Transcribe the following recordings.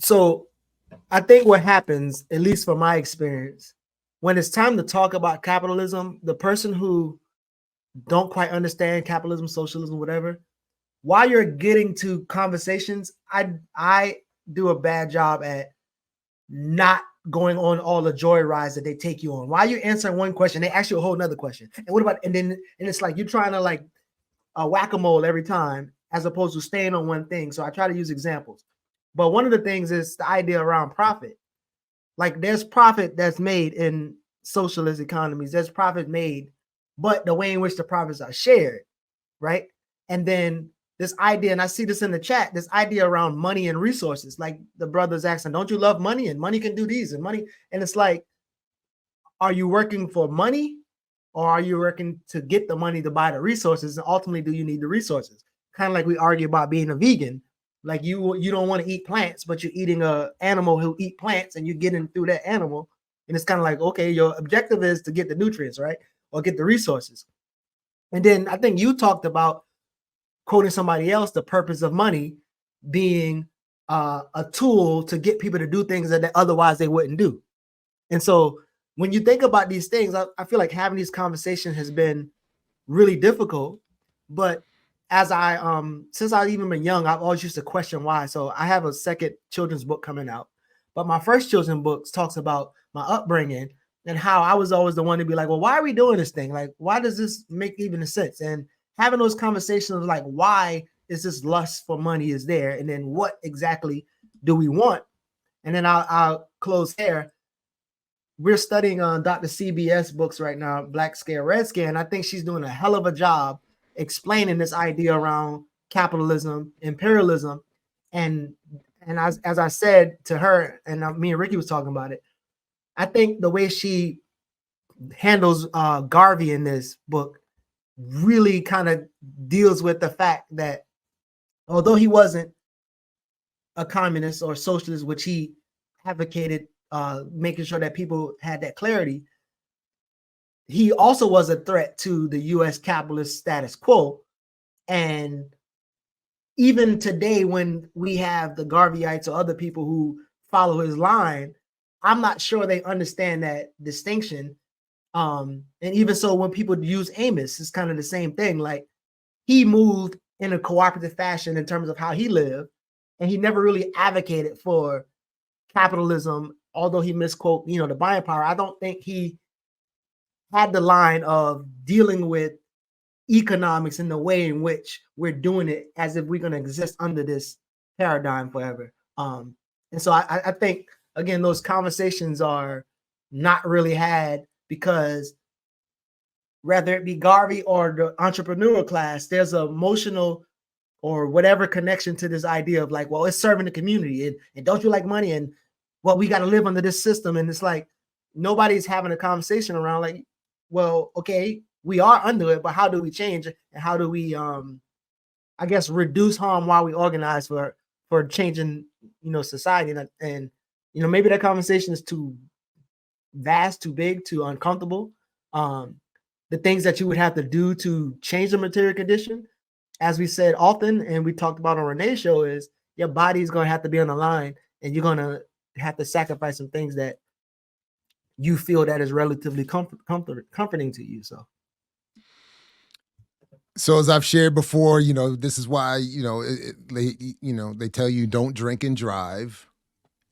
So I think what happens, at least from my experience, when it's time to talk about capitalism, the person who don't quite understand capitalism, socialism, whatever, while you're getting to conversations, I do a bad job at not going on all the joy rides that they take you on. While you're answering one question, they ask you a whole nother question. And what about, and it's like you're trying to like whack-a-mole every time as opposed to staying on one thing. So I try to use examples. But one of the things is the idea around profit. Like there's profit that's made in socialist economies. There's profit made, but the way in which the profits are shared, right? And then this idea, and I see this in the chat, this idea around money and resources, like the brother's asking, don't you love money? And money can do these and money. And it's like, are you working for money or are you working to get the money to buy the resources? And ultimately, do you need the resources? Kind of like we argue about being a vegan. Like you don't want to eat plants, but you're eating an animal who eat plants and you're getting through that animal. And it's kind of like, okay, your objective is to get the nutrients, right? Or get the resources. And then I think you talked about, quoting somebody else, the purpose of money being a tool to get people to do things that otherwise they wouldn't do. And so when you think about these things, I feel like having these conversations has been really difficult. But as since I've even been young, I've always used to question why. So I have a second children's book coming out, but my first children's book talks about my upbringing and how I was always the one to be like, well, why are we doing this thing? Like, why does this make even a sense? And having those conversations like, why is this lust for money is there? And then what exactly do we want? And then I'll close there. We're studying Dr. CBS books right now, Black Scare, Red Scare. And I think she's doing a hell of a job explaining this idea around capitalism, imperialism. And as I said to her, and me and Ricky was talking about it, I think the way she handles Garvey in this book really kind of deals with the fact that although he wasn't a communist or socialist, which he advocated making sure that people had that clarity, he also was a threat to the U.S. capitalist status quo. And even today, when we have the Garveyites or other people who follow his line, I'm not sure they understand that distinction. And even so, when people use Amos, it's kind of the same thing. Like he moved in a cooperative fashion in terms of how he lived, and he never really advocated for capitalism, although he misquote, the buying power. I don't think he had the line of dealing with economics in the way in which we're doing it as if we're going to exist under this paradigm forever. And so I think, again, those conversations are not really had because whether it be Garvey or the entrepreneurial class, there's an emotional or whatever connection to this idea of like, well, it's serving the community and don't you like money? And well, we got to live under this system. And it's like, nobody's having a conversation around like, well, okay, we are under it, but how do we change it? And how do we, I guess, reduce harm while we organize for changing, society? And maybe that conversation is too vast, too big, too uncomfortable. The things that you would have to do to change the material condition, as we said often, and we talked about on Renee's show, is your body's going to have to be on the line and you're going to have to sacrifice some things that you feel that is relatively comforting to you. So as I've shared before, this is why, they tell you don't drink and drive.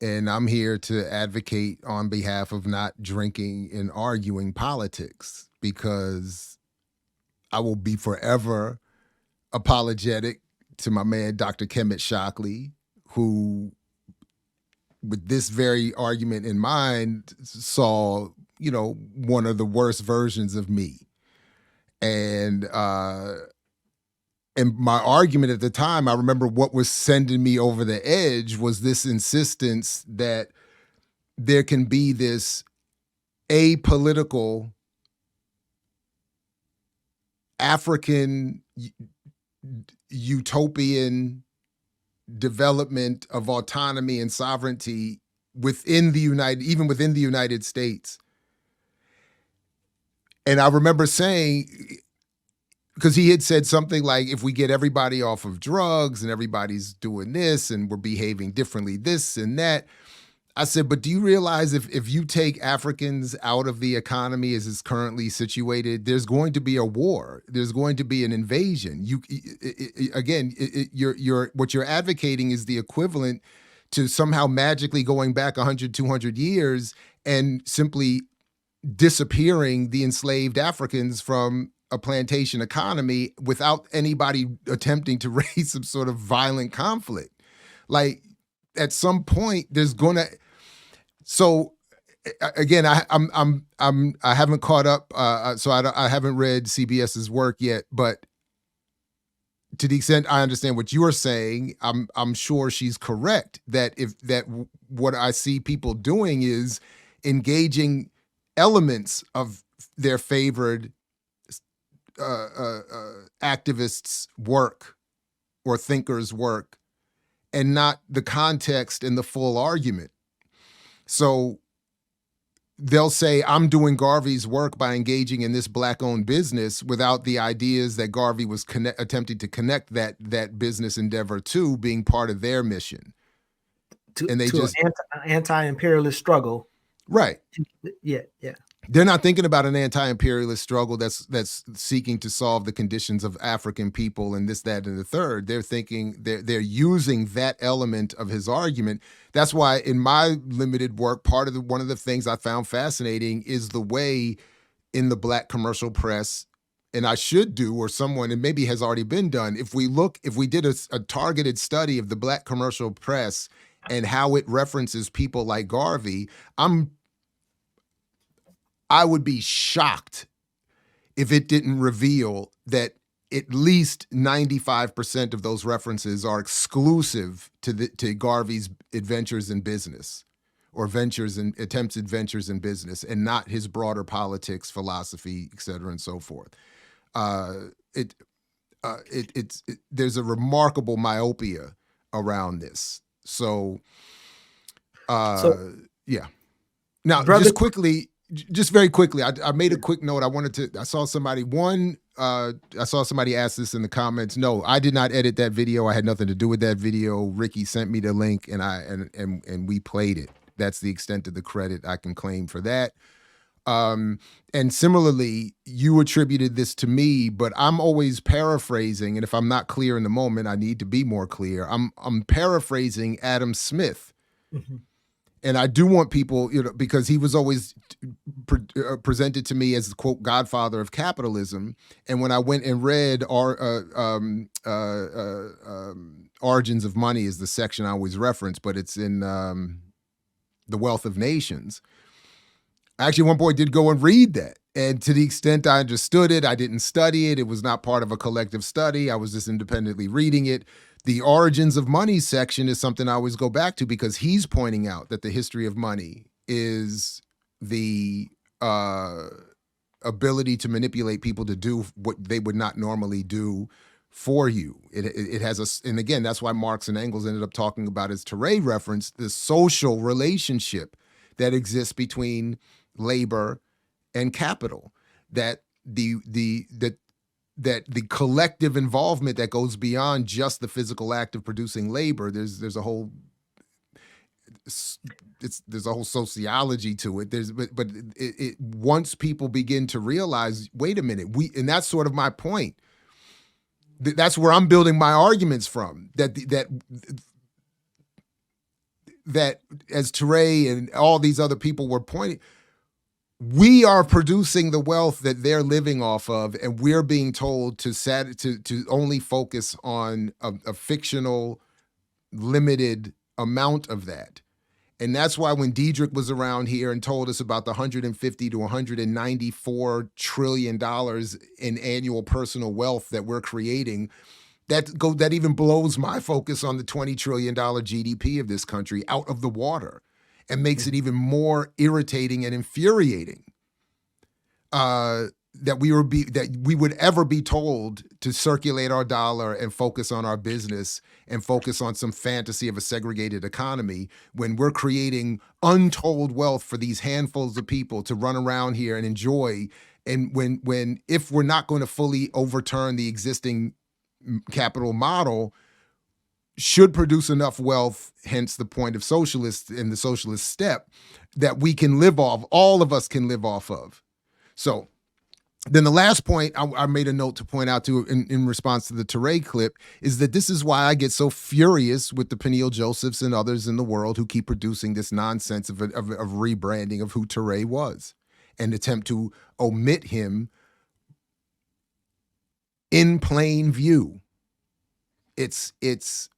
And I'm here to advocate on behalf of not drinking and arguing politics, because I will be forever apologetic to my man, Dr. Kemet Shockley, who, with this very argument in mind, saw, one of the worst versions of me. And my argument at the time, I remember what was sending me over the edge was this insistence that there can be this apolitical African utopian development of autonomy and sovereignty within the United States. And I remember saying, because he had said something like, if we get everybody off of drugs and everybody's doing this and we're behaving differently, this and that. I said, but do you realize if you take Africans out of the economy as it's currently situated, there's going to be a war. There's going to be an invasion. What you're advocating is the equivalent to somehow magically going back 100, 200 years and simply disappearing the enslaved Africans from a plantation economy without anybody attempting to raise some sort of violent conflict. Like, at some point, there's gonna. So, again, I haven't caught up, so I haven't read CBS's work yet. But to the extent I understand what you are saying, I'm sure she's correct that what I see people doing is engaging elements of their favored activists' work or thinkers' work, and not the context and the full argument. So they'll say, I'm doing Garvey's work by engaging in this Black-owned business without the ideas that Garvey was attempting to connect that business endeavor to being part of their mission. And they just an anti-imperialist struggle. Right. Yeah. They're not thinking about an anti-imperialist struggle that's seeking to solve the conditions of African people and this, that, and the third. They're thinking they're using that element of his argument. That's why in my limited work, one of the things I found fascinating is the way in the Black commercial press, and I should do, or someone, and maybe has already been done, if we did a targeted study of the Black commercial press and how it references people like Garvey, I would be shocked if it didn't reveal that at least 95% of those references are exclusive to Garvey's adventures in business, or attempted ventures in business, and not his broader politics, philosophy, et cetera, and so forth. There's a remarkable myopia around this. So yeah. Now, just very quickly, I made a quick note. I saw somebody ask this in the comments. No, I did not edit that video. I had nothing to do with that video. Ricky sent me the link and we played it. That's the extent of the credit I can claim for that. And similarly, you attributed this to me, but I'm always paraphrasing. And if I'm not clear in the moment, I need to be more clear. I'm paraphrasing Adam Smith. Mm-hmm. And I do want people, because he was always presented to me as the, quote, godfather of capitalism. And when I went and read Origins of Money is the section I always reference, but it's in The Wealth of Nations. Actually, one point did go and read that. And to the extent I understood it, I didn't study it. It was not part of a collective study. I was just independently reading it. The Origins of Money section is something I always go back to, because he's pointing out that the history of money is the ability to manipulate people to do what they would not normally do for you. It has and again, that's why Marx and Engels ended up talking about, as Teray referenced, the social relationship that exists between labor and capital, that the collective involvement that goes beyond just the physical act of producing labor. There's a whole sociology to it. But once people begin to realize, wait a minute, and that's sort of my point. That's where I'm building my arguments from. That as Teray and all these other people were pointing, we are producing the wealth that they're living off of, and we're being told to only focus on a fictional, limited amount of that. And that's why when Diedrich was around here and told us about the $150 to $194 trillion in annual personal wealth that we're creating, that even blows my focus on the $20 trillion GDP of this country out of the water, and makes it even more irritating and infuriating that we would ever be told to circulate our dollar and focus on our business and focus on some fantasy of a segregated economy, when we're creating untold wealth for these handfuls of people to run around here and enjoy And if we're not going to fully overturn the existing capital model, should produce enough wealth, hence the point of socialists and the socialist step, that we can live off, all of us can live off of. So then the last point I made a note to point out to in response to the Touré clip is that this is why I get so furious with the Peniel Josephs and others in the world who keep producing this nonsense of rebranding of who Touré was and attempt to omit him in plain view. It's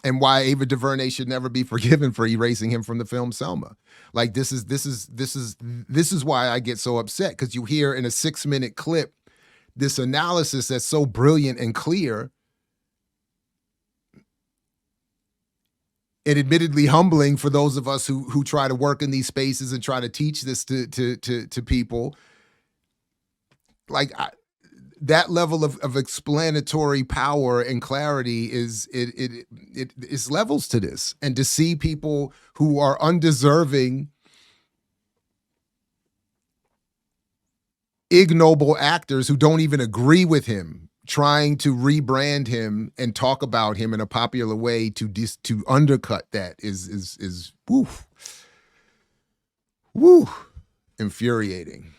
and why Ava DuVernay should never be forgiven for erasing him from the film Selma. Like this is why I get so upset, because you hear in a 6-minute clip this analysis that's so brilliant and clear, and admittedly humbling for those of us who try to work in these spaces and try to teach this to people. Like that level of explanatory power and clarity is levels to this. And to see people who are undeserving, ignoble actors who don't even agree with him trying to rebrand him and talk about him in a popular way to undercut that is woo infuriating.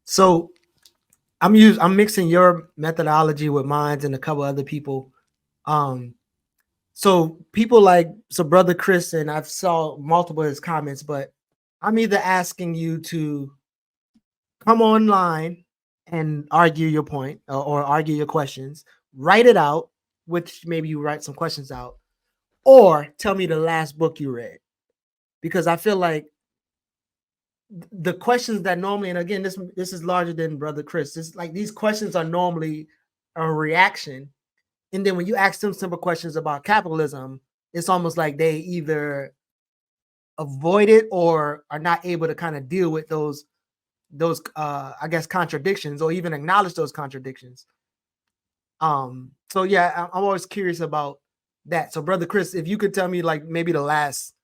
So I'm mixing your methodology with mine and a couple other people. So people Brother Chris, and I've saw multiple of his comments, but I'm either asking you to come online and argue your point or argue your questions, write it out, which maybe you write some questions out, or tell me the last book you read. Because I feel like the questions that normally, and again, this is larger than Brother Chris, it's like these questions are normally a reaction. And then when you ask them simple questions about capitalism, it's almost like they either avoid it or are not able to kind of deal with those I guess contradictions, or even acknowledge those contradictions. So yeah, I'm always curious about that. So Brother Chris, if you could tell me like maybe the last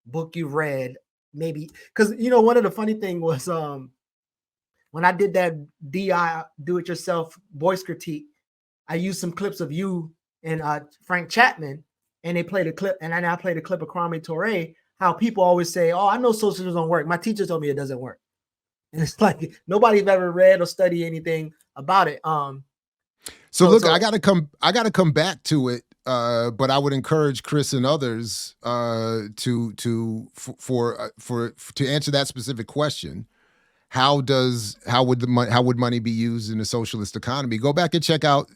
book you read, maybe, because one of the funny thing was when I did that do-it-yourself voice critique, I used some clips of you and Frank Chapman, and they played a clip, and I played a clip of Kwame Ture, how people always say, oh, I know socialism don't work. My teacher told me it doesn't work. And it's like nobody's ever read or studied anything about it. So look, I gotta come back to it, but I would encourage Chris and others to answer that specific question. How would money be used in a socialist economy? Go back and check out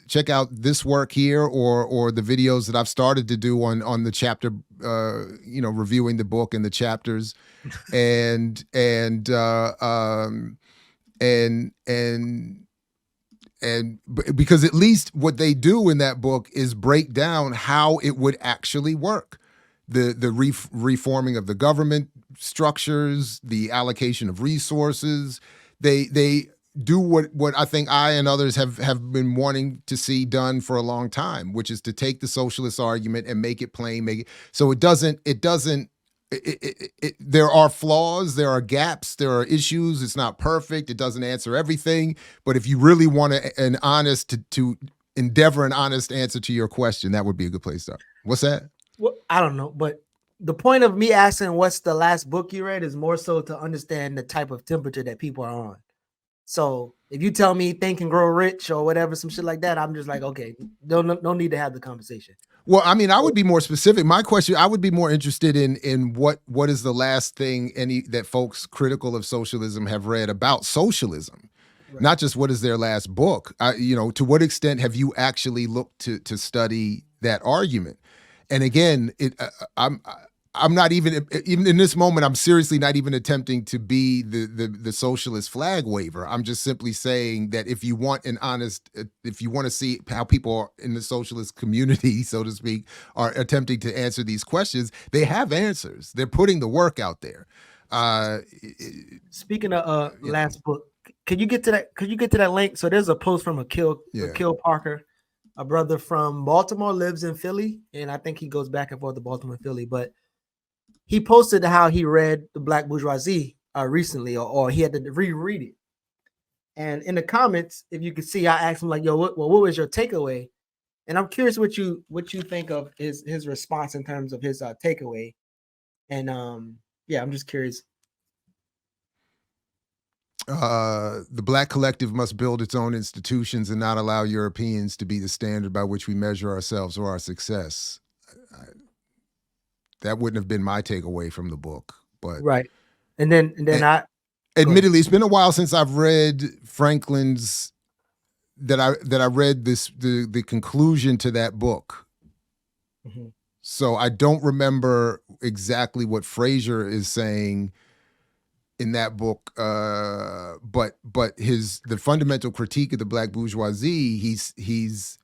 this work here, or the videos that I've started to do on the chapter, reviewing the book and the chapters, and because at least what they do in that book is break down how it would actually work. The reforming of the government structures, the allocation of resources. They do what I think I and others have been wanting to see done for a long time, which is to take the socialist argument and make it plain, make it so it doesn't there are flaws, there are gaps, there are issues. It's not perfect. It doesn't answer everything. But if you really want an honest to endeavor an honest answer to your question, that would be a good place to start. What's that? Well, I don't know, but the point of me asking what's the last book you read is more so to understand the type of temperature that people are on. So if you tell me Think and Grow Rich or whatever, some shit like that, I'm just like, okay, no need to have the conversation. Well, I mean, I would be more specific. My question, I would be more interested in what is the last thing that folks critical of socialism have read about socialism, right? Not just what is their last book. To what extent have you actually looked to study that argument? And again, I'm not even in this moment, I'm seriously not even attempting to be the socialist flag waver. I'm just simply saying that if you want if you want to see how people in the socialist community, so to speak, are attempting to answer these questions, they have answers. They're putting the work out there. Speaking of last book, could you get to that link? So there's a post from Akil Parker, a brother from Baltimore, lives in Philly, and I think he goes back and forth to Baltimore and Philly, but he posted how he read The Black Bourgeoisie recently, or he had to reread it. And in the comments, if you could see, I asked him like, "Yo, what was your takeaway?" And I'm curious what you think of his response in terms of his takeaway. And yeah, I'm just curious. The Black collective must build its own institutions and not allow Europeans to be the standard by which we measure ourselves or our success. That wouldn't have been my takeaway from the book, but right. And then admittedly, it's been a while since I've read Franklin's that I read the conclusion to that book. Mm-hmm. So I don't remember exactly what Fraser is saying in that book, but the fundamental critique of the Black bourgeoisie, he's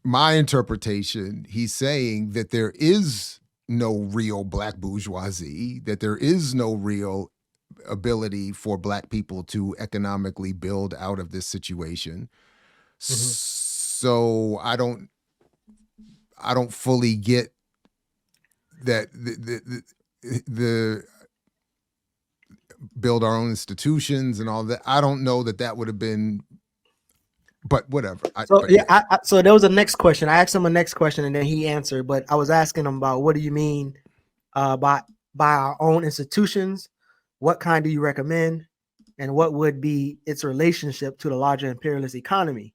my interpretation, he's saying that there is no real Black bourgeoisie, that there is no real ability for Black people to economically build out of this situation. Mm-hmm. So I don't fully get that the build our own institutions and all that. I don't know that would have been, but whatever. So there was a next question. I asked him a next question and then he answered, but I was asking him about what do you mean by our own institutions? What kind do you recommend? And what would be its relationship to the larger imperialist economy?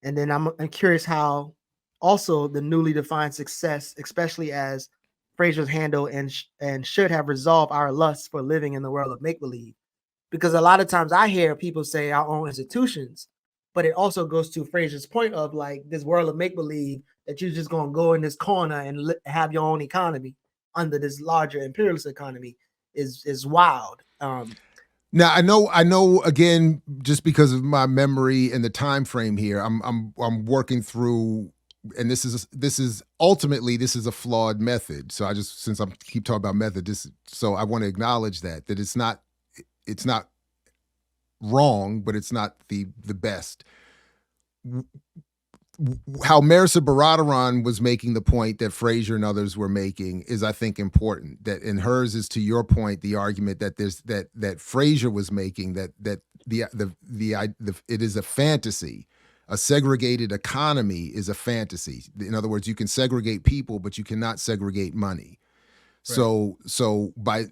And then I'm curious how also the newly defined success, especially as Fraser's handle and should have resolved our lust for living in the world of make-believe. Because a lot of times I hear people say our own institutions, but it also goes to Fraser's point of like this world of make-believe that you're just going to go in this corner and have your own economy under this larger imperialist economy is wild. Now I know again, just because of my memory and the time frame here, I'm working through, and this is ultimately a flawed method. So since I keep talking about method, so I want to acknowledge that it's not wrong, but it's not the best. How Marisa Baradaran was making the point that Fraser and others were making is, I think, important. That in hers is, to your point, the argument that that Fraser was making, that it is a fantasy. A segregated economy is a fantasy. In other words, you can segregate people, but you cannot segregate money. Right. So by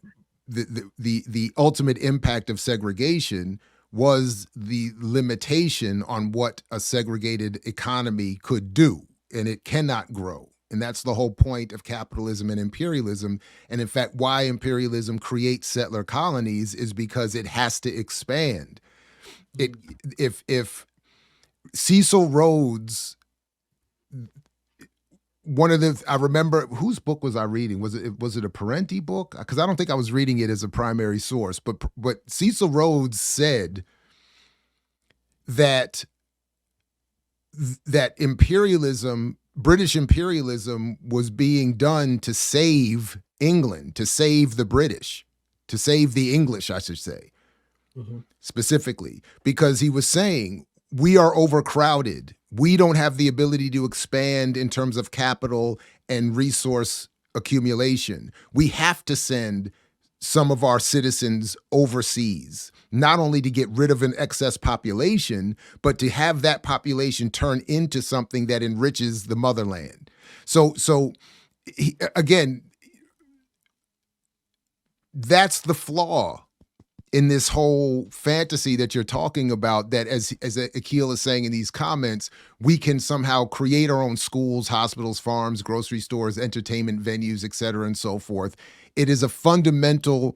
the ultimate impact of segregation was the limitation on what a segregated economy could do, and it cannot grow. And that's the whole point of capitalism and imperialism. And in fact, why imperialism creates settler colonies is because it has to expand. If Cecil Rhodes, I remember, whose book was I reading? Was it a Parenti book? Because I don't think I was reading it as a primary source, but Cecil Rhodes said that imperialism, British imperialism, was being done to save England, to save the British, to save the English, I should say, specifically, because he was saying, we are overcrowded. We don't have the ability to expand in terms of capital and resource accumulation. We have to send some of our citizens overseas, not only to get rid of an excess population, but to have that population turn into something that enriches the motherland. So again, that's the flaw in this whole fantasy that you're talking about, that as Akil is saying in these comments, we can somehow create our own schools, hospitals, farms, grocery stores, entertainment venues, et cetera, and so forth. It is a fundamental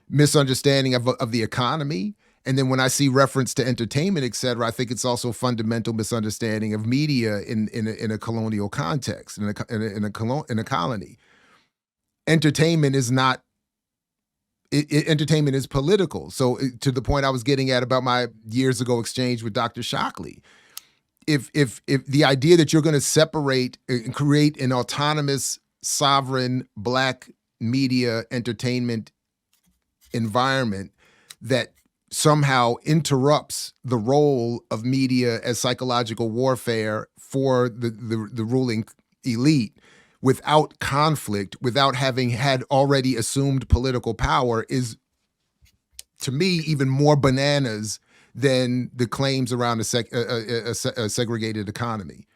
misunderstanding of the economy. And then when I see reference to entertainment, et cetera, I think it's also a fundamental misunderstanding of media in a colonial context, in a colony. Entertainment is not entertainment is political. So to the point I was getting at about my years ago exchange with Dr. Shockley, if the idea that you're going to separate and create an autonomous, sovereign Black media entertainment environment that somehow interrupts the role of media as psychological warfare for the ruling elite, without conflict, without having had already assumed political power, is to me, even more bananas than the claims around a segregated economy.